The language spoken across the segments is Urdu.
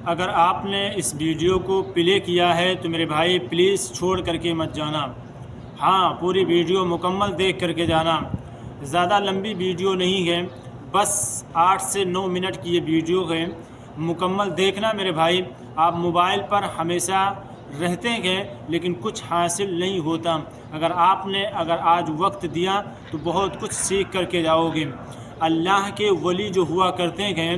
اگر آپ نے اس ویڈیو کو پلے کیا ہے تو میرے بھائی پلیز چھوڑ کر کے مت جانا. ہاں، پوری ویڈیو مکمل دیکھ کر کے جانا. زیادہ لمبی ویڈیو نہیں ہے، بس 8 سے 9 منٹ کی یہ ویڈیو ہے. مکمل دیکھنا میرے بھائی. آپ موبائل پر ہمیشہ رہتے ہیں لیکن کچھ حاصل نہیں ہوتا. اگر آج وقت دیا تو بہت کچھ سیکھ کر کے جاؤ گے. اللہ کے ولی جو ہوا کرتے ہیں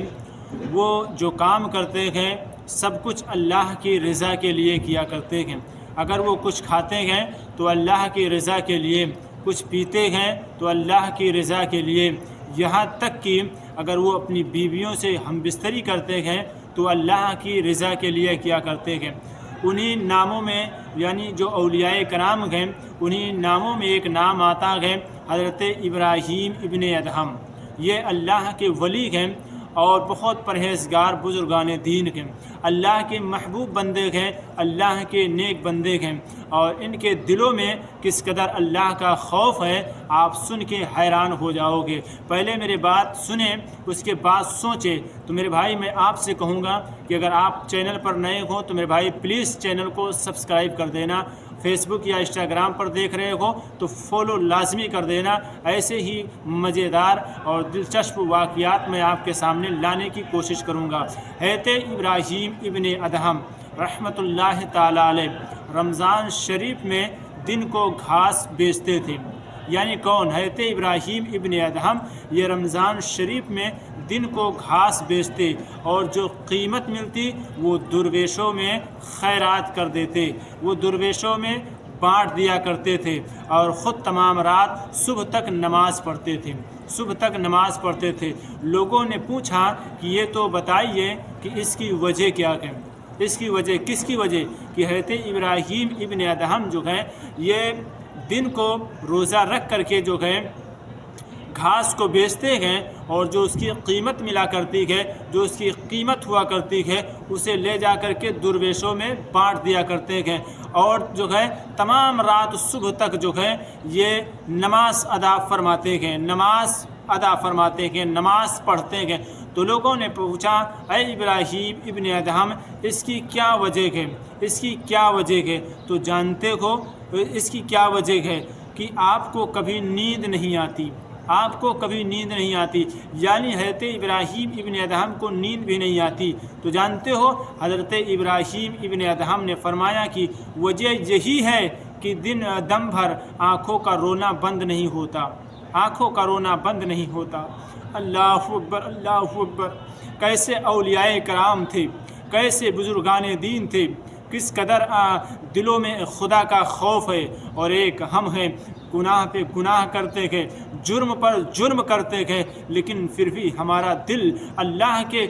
وہ جو کام کرتے ہیں سب کچھ اللہ کی رضا کے لیے کیا کرتے ہیں. اگر وہ کچھ کھاتے ہیں تو اللہ کی رضا کے لیے، کچھ پیتے ہیں تو اللہ کی رضا کے لیے، یہاں تک کہ اگر وہ اپنی بیویوں سے ہم بستری کرتے ہیں تو اللہ کی رضا کے لیے کیا کرتے ہیں. انہی ناموں میں، یعنی جو اولیاء کرام ہیں، انہی ناموں میں ایک نام آتا ہے حضرت ابراہیم ابن ادہم. یہ اللہ کے ولی ہیں اور بہت پرہیزگار بزرگان دین ہیں. اللہ کے محبوب بندے ہیں، اللہ کے نیک بندے ہیں، اور ان کے دلوں میں کس قدر اللہ کا خوف ہے آپ سن کے حیران ہو جاؤ گے. پہلے میرے بات سنیں، اس کے بعد سوچیں. تو میرے بھائی میں آپ سے کہوں گا کہ اگر آپ چینل پر نئے ہوں تو میرے بھائی پلیز چینل کو سبسکرائب کر دینا. فیس بک یا انسٹاگرام پر دیکھ رہے ہو تو فالو لازمی کر دینا. ایسے ہی مزیدار اور دلچسپ واقعات میں آپ کے سامنے لانے کی کوشش کروں گا. حضرت ابراہیم ابن ادہم رحمۃ اللہ تعالیٰ علیہ رمضان شریف میں دن کو گھاس بیچتے تھے. یعنی کون؟ حضرت ابراہیم ابن ادہم یہ رمضان شریف میں دن کو گھاس بیچتے اور جو قیمت ملتی وہ درویشوں میں خیرات کر دیتے، وہ درویشوں میں بانٹ دیا کرتے تھے، اور خود تمام رات صبح تک نماز پڑھتے تھے، صبح تک نماز پڑھتے تھے. لوگوں نے پوچھا کہ یہ تو بتائیے کہ اس کی وجہ کیا ہے؟ اس کی وجہ کس کی وجہ؟ کہ حضرت ابراہیم ابن ادہم جو ہیں یہ دن کو روزہ رکھ کر کے جو ہے گھاس کو بیچتے ہیں، اور جو اس کی قیمت ملا کرتی ہے، جو اس کی قیمت ہوا کرتی ہے، اسے لے جا کر کے درویشوں میں بانٹ دیا کرتے ہیں، اور جو ہے تمام رات صبح تک جو ہے یہ نماز ادا فرماتے ہیں، نماز ادا فرماتے ہیں، نماز پڑھتے ہیں. تو لوگوں نے پوچھا اے ابراہیم ابن ادہم اس کی کیا وجہ ہے؟ اس کی کیا وجہ ہے؟ تو جانتے ہو اس کی کیا وجہ ہے؟ کہ آپ کو کبھی نیند نہیں آتی، آپ کو کبھی نیند نہیں آتی. یعنی حضرت ابراہیم ابن ادہم کو نیند بھی نہیں آتی. تو جانتے ہو حضرت ابراہیم ابن ادہم نے فرمایا کہ وجہ یہی ہے کہ دم بھر آنکھوں کا رونا بند نہیں ہوتا، آنکھوں کا رونا بند نہیں ہوتا. اللہ اکبر، اللہ اکبر. کیسے اولیاء کرام تھے، کیسے بزرگان دین تھے، کس قدر دلوں میں خدا کا خوف ہے. اور ایک ہم ہیں گناہ پہ گناہ کرتے ہیں، جرم پر جرم کرتے ہیں، لیکن پھر بھی ہمارا دل اللہ کے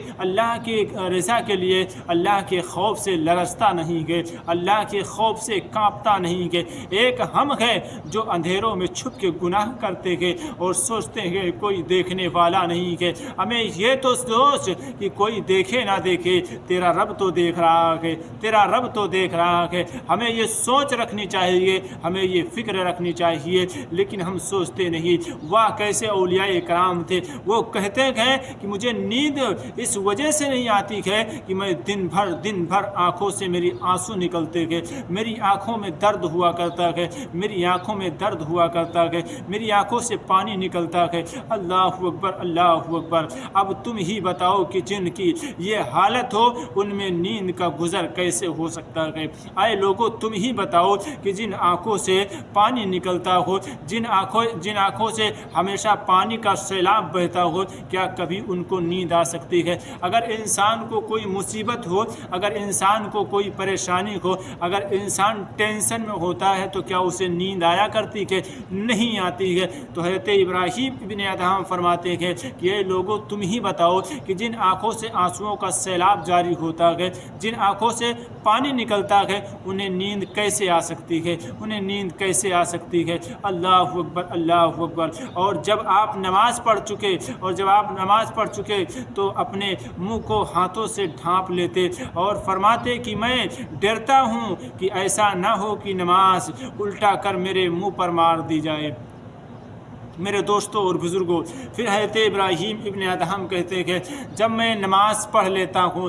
رضا کے لیے اللہ کے خوف سے لرزتا نہیں ہے، اللہ کے خوف سے کانپتا نہیں ہے. ایک ہم ہے جو اندھیروں میں چھپ کے گناہ کرتے ہیں اور سوچتے ہیں کوئی دیکھنے والا نہیں ہے. ہمیں یہ تو سوچ کہ کوئی دیکھے نہ دیکھے، تیرا رب تو دیکھ رہا ہے، تیرا رب تو دیکھ رہا ہے. ہمیں یہ سوچ رکھنی چاہیے، ہمیں یہ فکر رکھنی چاہیے، لیکن ہم سوچتے نہیں. واہ کیسے اولیاء کرام تھے. وہ کہتے ہیں کہ مجھے نیند اس وجہ سے نہیں آتی ہے کہ میں دن بھر آنکھوں سے میری آنسو نکلتے ہیں، میری آنکھوں میں درد ہوا کرتا ہے، میری آنکھوں میں درد ہوا کرتا ہے، میری آنکھوں سے پانی نکلتا ہے. اللہ اکبر، اللہ اکبر. اب تم ہی بتاؤ کہ جن کی یہ حالت ہو ان میں نیند کا گزر کیسے ہو سکتا ہے؟ اے لوگوں تم ہی بتاؤ کہ جن آنکھوں سے پانی نکلتا ہو، جن آنکھوں سے ہمیشہ پانی کا سیلاب بہتا ہو، کیا کبھی ان کو نیند آ سکتی ہے؟ اگر انسان کو کوئی مصیبت ہو، اگر انسان کو کوئی پریشانی ہو، اگر انسان ٹینشن میں ہوتا ہے تو کیا اسے نیند آیا کرتی ہے؟ نہیں آتی ہے. تو حضرت ابراہیم ابن ادہم فرماتے ہیں کہ یہ لوگوں تم ہی بتاؤ کہ جن آنکھوں سے آنسوؤں کا سیلاب جاری ہوتا ہے، جن آنکھوں سے پانی نکلتا ہے، انہیں نیند کیسے آ سکتی ہے؟ انہیں نیند کیسے آ سکتی ہے؟ اللہ اکبر، اللہ اکبر. اور جب آپ نماز پڑھ چکے تو اپنے منہ کو ہاتھوں سے ڈھانپ لیتے اور فرماتے کہ میں ڈرتا ہوں کہ ایسا نہ ہو کہ نماز الٹا کر میرے منہ پر مار دی جائے. میرے دوستوں اور بزرگوں، پھر حضرت ابراہیم ابن ادہم کہتے کہ جب میں نماز پڑھ لیتا ہوں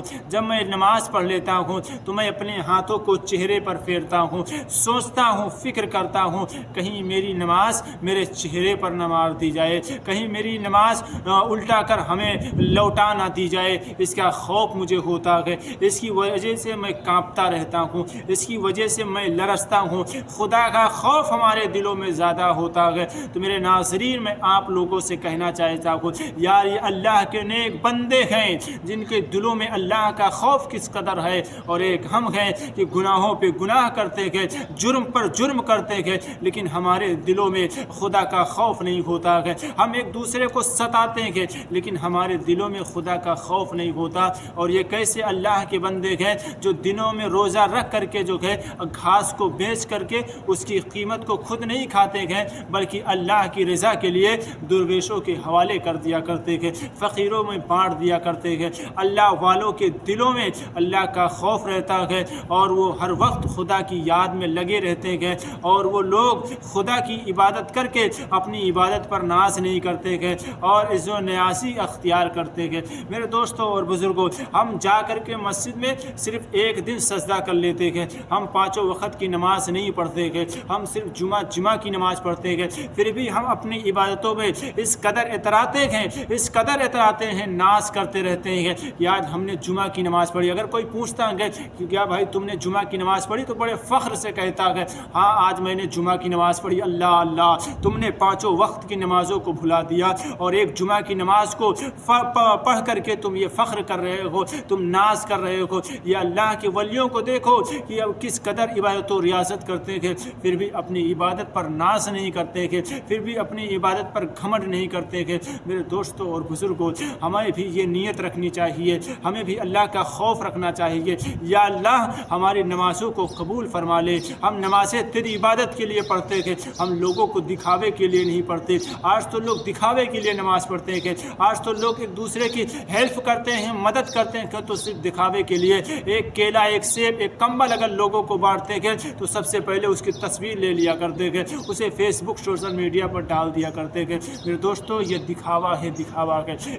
تو میں اپنے ہاتھوں کو چہرے پر پھیرتا ہوں، سوچتا ہوں، فکر کرتا ہوں کہیں میری نماز میرے چہرے پر نہ مار دی جائے، کہیں میری نماز الٹا کر ہمیں لوٹا نہ دی جائے، اس کا خوف مجھے ہوتا ہے، اس کی وجہ سے میں کانپتا رہتا ہوں، اس کی وجہ سے میں لرزتا ہوں، خدا کا خوف ہمارے دلوں میں زیادہ ہوتا ہے۔ تو میرے ناظرین، میں آپ لوگوں سے کہنا چاہتا ہوں، یار یہ اللہ کے نیک بندے ہیں جن کے دلوں میں اللہ کا خوف کس قدر ہے، اور ایک ہم ہیں کہ گناہوں پہ گناہ کرتے گئے، جرم پر جرم کرتے گئے، لیکن ہمارے دلوں میں خدا کا خوف نہیں ہوتا ہے، ہم ایک دوسرے کو ستاتے ہیں لیکن ہمارے دلوں میں خدا کا خوف نہیں ہوتا۔ اور یہ کیسے اللہ کے بندے ہیں جو دنوں میں روزہ رکھ کر کے جو ہے گھاس کو بیچ کر کے اس کی قیمت کو خود نہیں کھاتے ہیں بلکہ اللہ کی رضا کے لیے درویشوں کے حوالے کر دیا کرتے ہیں، فقیروں میں بانٹ دیا کرتے ہیں۔ اللہ والوں کے دلوں میں اللہ کا خوف رہتا ہے اور وہ ہر وقت خدا کی یاد میں لگے رہتے ہیں، اور وہ لوگ خدا کی عبادت کر کے اپنی عبادت پر ناز نہیں کرتے ہیں اور عز و نیازی اختیار کرتے ہیں۔ میرے دوستوں اور بزرگوں، ہم جا کر کے مسجد میں صرف ایک دن سجدہ کر لیتے ہیں، ہم پانچوں وقت کی نماز نہیں پڑھتے ہیں، ہم صرف جمعہ کی نماز پڑھتے ہیں، پھر بھی ہم اپنی عبادتوں میں اس قدر اتراتے ہیں، ناز کرتے رہتے ہیں کہ آج ہم نے جمعہ کی نماز پڑھی۔ اگر کوئی پوچھتا ہے کہ کیا بھائی تم نے جمعہ کی نماز پڑھی، تو بڑے فخر سے کہتا ہے ہاں آج میں نے جمعہ کی نماز پڑھی۔ اللہ اللہ، تم نے پانچوں وقت کی نمازوں کو بھلا دیا اور ایک جمعہ کی نماز کو پڑھ کر کے تم یہ فخر کر رہے ہو، تم ناز کر رہے ہو۔ یہ اللہ کے ولیوں کو دیکھو کہ اب کس قدر عبادت و ریاضت کرتے ہیں، پھر بھی اپنی عبادت پر ناز نہیں کرتے ہیں، پھر بھی اپنی عبادت پر گھمنڈ نہیں کرتے ہیں۔ میرے دوستوں اور بزرگوں، ہمیں بھی یہ نیت رکھنی چاہیے، ہمیں بھی اللہ کا خوف رکھنا چاہیے، یا اللہ ہماری نمازوں کو قبول فرما لے۔ ہم نمازیں تیری عبادت کے لیے پڑھتے ہیں، ہم لوگوں کو دکھاوے کے لیے نہیں پڑھتے۔ آج تو لوگ دکھاوے کے لیے نماز پڑھتے ہیں، آج تو لوگ ایک دوسرے کی ہیلپ کرتے ہیں، مدد کرتے ہیں تو صرف دکھاوے کے لیے۔ ایک کیلا، ایک سیب، ایک کمبل اگر لوگوں کو بانٹتے ہیں تو سب سے پہلے اس کی تصویر لے لیا کرتے ہیں، اسے فیس بک، سوشل میڈیا پر ڈال دیا کرتے ہیں۔ میرے دوستوں، یہ دکھاوا ہے،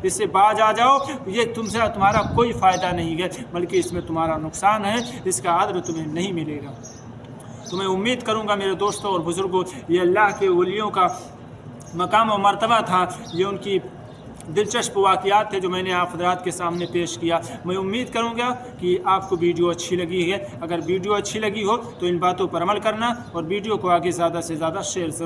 اس سے باز آ جاؤ، یہ تمہارا کوئی فائدہ نہیں ہے بلکہ اس میں تمہارا نقصان ہے، اس کا عذر تمہیں نہیں ملے گا۔ تو میں امید کروں گا میرے دوستوں اور بزرگوں، یہ اللہ کے ولیوں کا مقام و مرتبہ تھا، یہ ان کی دلچسپ واقعات تھے جو میں نے آپ حضرات کے سامنے پیش کیا۔ میں امید کروں گا کہ آپ کو ویڈیو اچھی لگی ہے۔ اگر ویڈیو اچھی لگی ہو تو ان باتوں پر عمل کرنا اور ویڈیو کو آگے زیادہ سے زیادہ شیئر ضرور